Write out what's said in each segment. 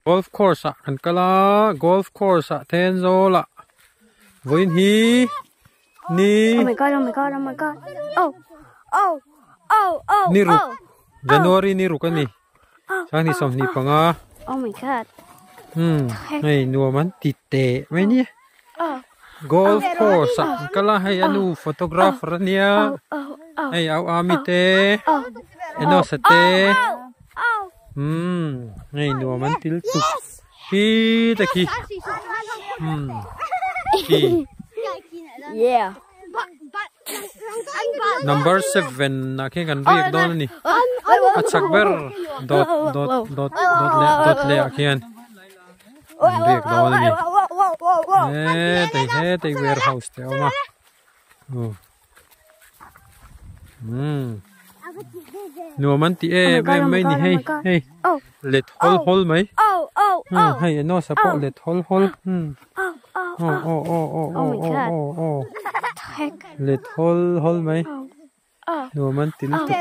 golf course kan kala golf course Thenzawl với hi ni Oh my god, oh my god, oh my god. Oh, oh, oh, oh, ni ru oh. January ni ru kan ni sang ni som ni panga Oh my god. hey nuo man ti te mai ni Oh, golf course kala hay anu photographer nia oh, oh. hey au ami te Oh, eno sa te oh. hey nuo man til tu hi ta ki ki Yeah. number 7 na ke kan riek don ni achakber dot le akian riek don ni te warehouse te oma nuo man ti e mai ni hey let hol mai Oh, oh, oh. hey no support let hol Oh, oh, oh. Oh my god. Heck. let hol mai Oh. nuo man til tu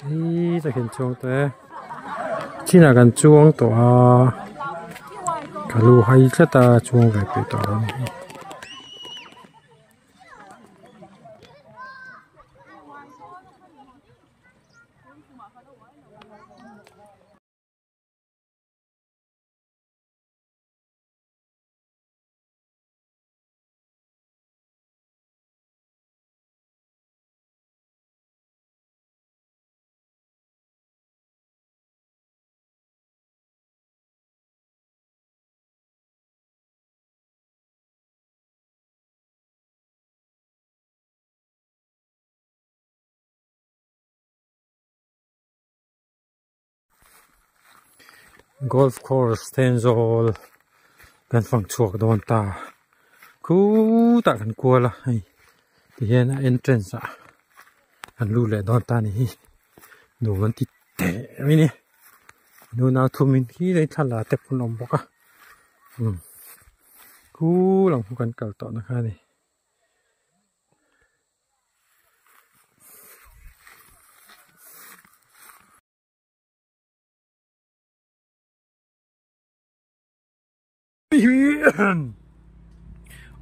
นี่จะเห็นช่วงตัวที่น่ากันช่วงตัวกะลูให้จะตาช่วงแบบตัวนี้Golf course Thenzawl กันฝั่งชวกโดนตาคูตากันกลัวละไอ้ที่เห็น entrance อ่ะกันรู้เลยโดนตานี่ดูมันติดเตะไม่เนี่ยดูน่าทุ่มินที่ได้ทันละเต็มพนมบอกอ่ะคูหลังพูกันเก่าต่อนะคะนี่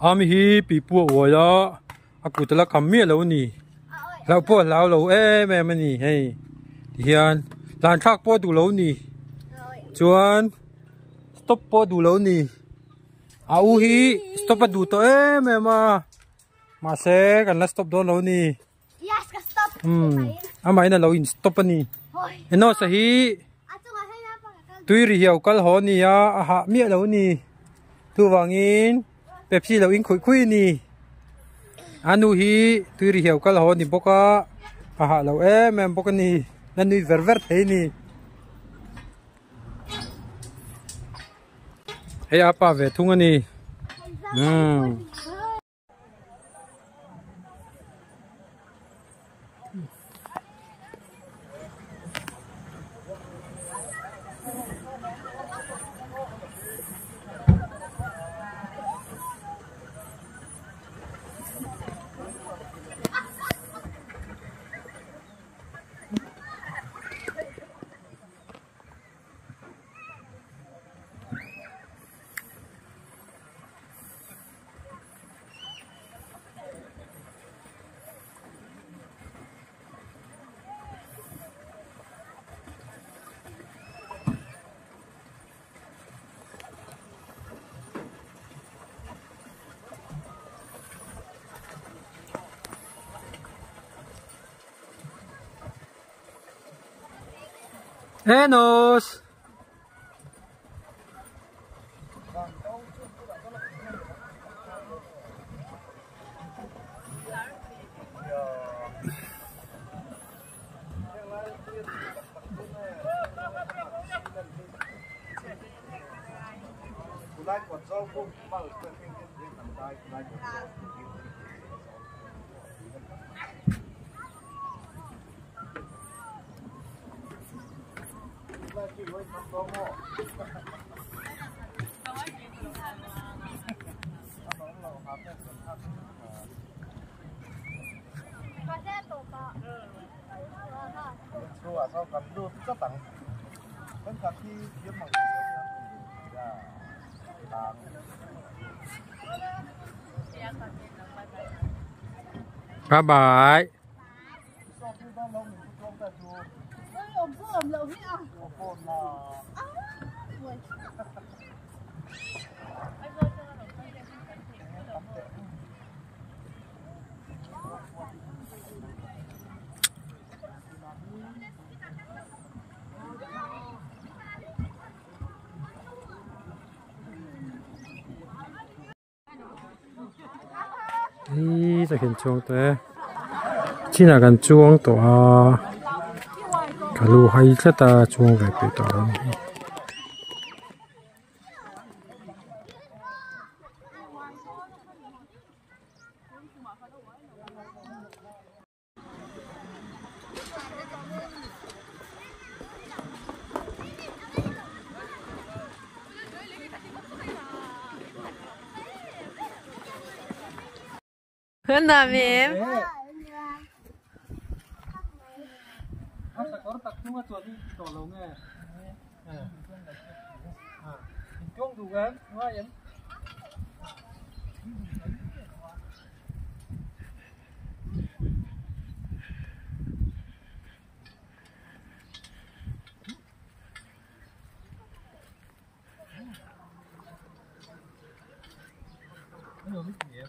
อามีฮีปีปัววัวละอากูตะละคำเมียแล้วนี่เราพวกเราแม่มันนี่ให้เฮียนลานชักปัวดูแล้วนี่จวนสต็อปปัวดูแล้วนี่เอาฮีสต็อปดูตัวแม่มาเซกันแล้วสต็อปโดนแล้วนี่อาไม่น่ะเราอินสต็อปนี่เอ็นนอสฮีตุยรีเหี่ยวกัลหอนี่ยาอาหาเมียแล้วนี่ตัววางินเป๊ปซี่เราอิงคุยนี่อานูฮีตุยรีเหี่ยวกัลหอนี่บอกว่าอาหาเราแม่บอกนี่นั่นนี่เวอร์เฮ้ยนี่เฮ้ยอาป้าเวทุ่งนี่Enos. Bye bye. Ýจะเห็นช่วงตัวที่น่ากันช่วงตัวกะลูให้จะตาช่วงแบบตัวนี้Hunda mim. nhưng mà tuần đi tổ lâu nghe chung đủ em đúng em nhiều biết gì em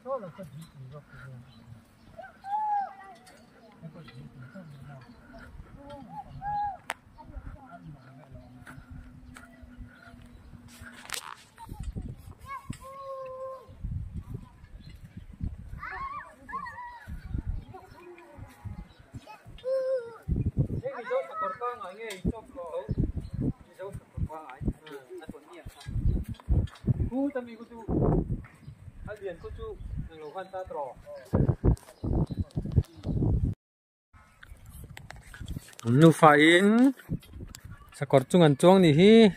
số là cái gì đó Ku tapi ku tu alian ku tu ngeluhan ta tro nu fain sakor chungan chong ni hi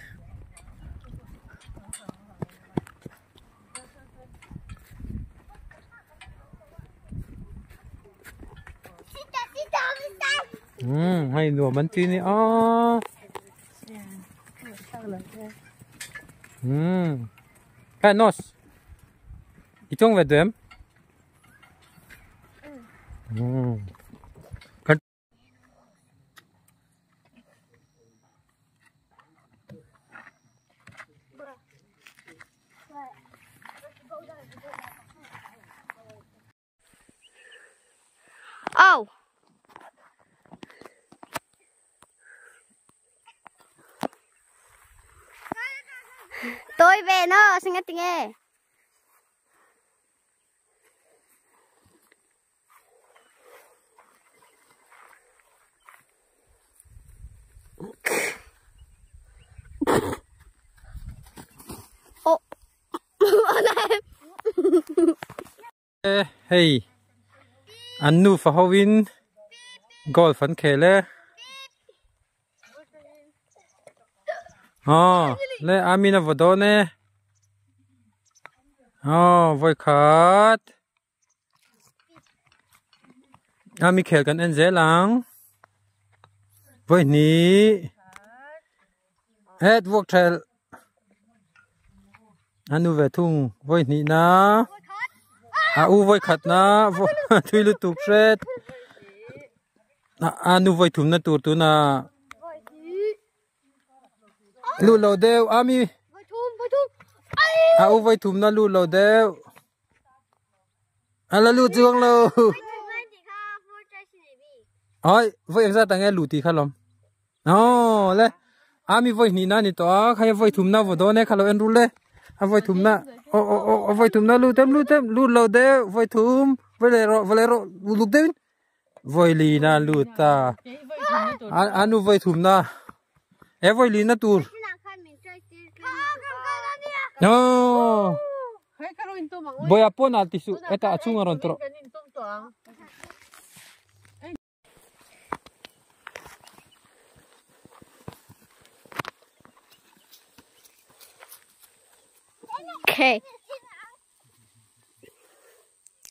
hay nua man ti ni a cái nose ít trong về đêm Oh. Tôi về nó xin nghe tiếng nghe. Ô. Hey. Anh nu phải học in golf phấn khề lẽ. Lẽ Amina vào đó nè. Voi khát. Ami khềกันanh dễ lắm. Voi ní. Hết vuộc trail. Anh nu về thung voi ní na. Voi khát na. Thui lu tục sét. Anu voi thum na tur tu na. Lu lâu đeo Ami. Voi thum na lu lâu đeo. Là lu chuông lâu. Ôi, voi em ra tặng nghe lù tí khá lắm. Lê. Ami voi ní na ní to. Khai voi thum na vào đó nè khá lâu em ru lê. Voi thum na. Voi thum na lu tem. Lu lâu đeo. Voi thum. Voi lê rộ. Lục đeo. Voi lì na lu ta. Anu voi thum na. Voi lì na tur. Boy apa na tisu eta acung aron tro. Okay.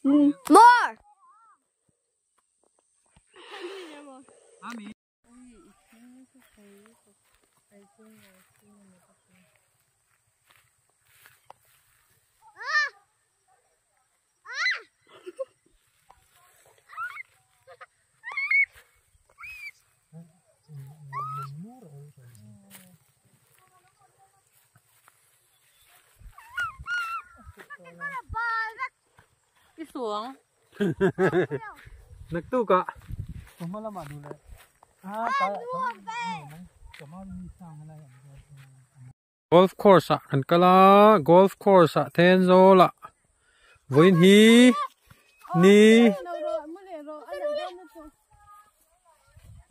More. Đi xuống. Nực tu cả. Không mà làm đủ đấy. Golf course kan kala golf course Thenzawl voin hi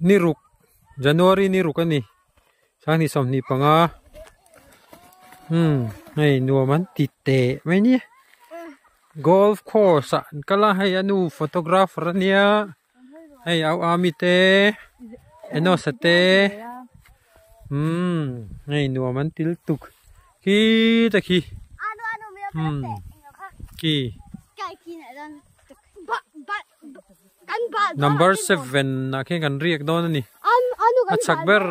ni ruk January ni ruk ani sang ni som ni panga hey nuo man ti te mai ni golf course kala hay anu photographer ania hey au ami te eno sate hey nuo man til tuk khi ta khi key Number number 7 na khe kan riak don ni achak ber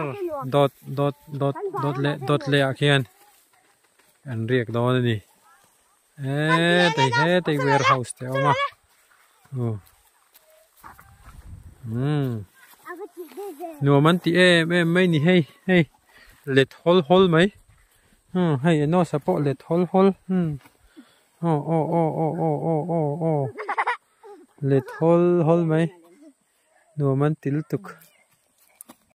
dot le akhian kan riak don ni te warehouse te oma nuaman ti mai ni hey let hol mai hey no support let hol let hol mai nuaman til tuk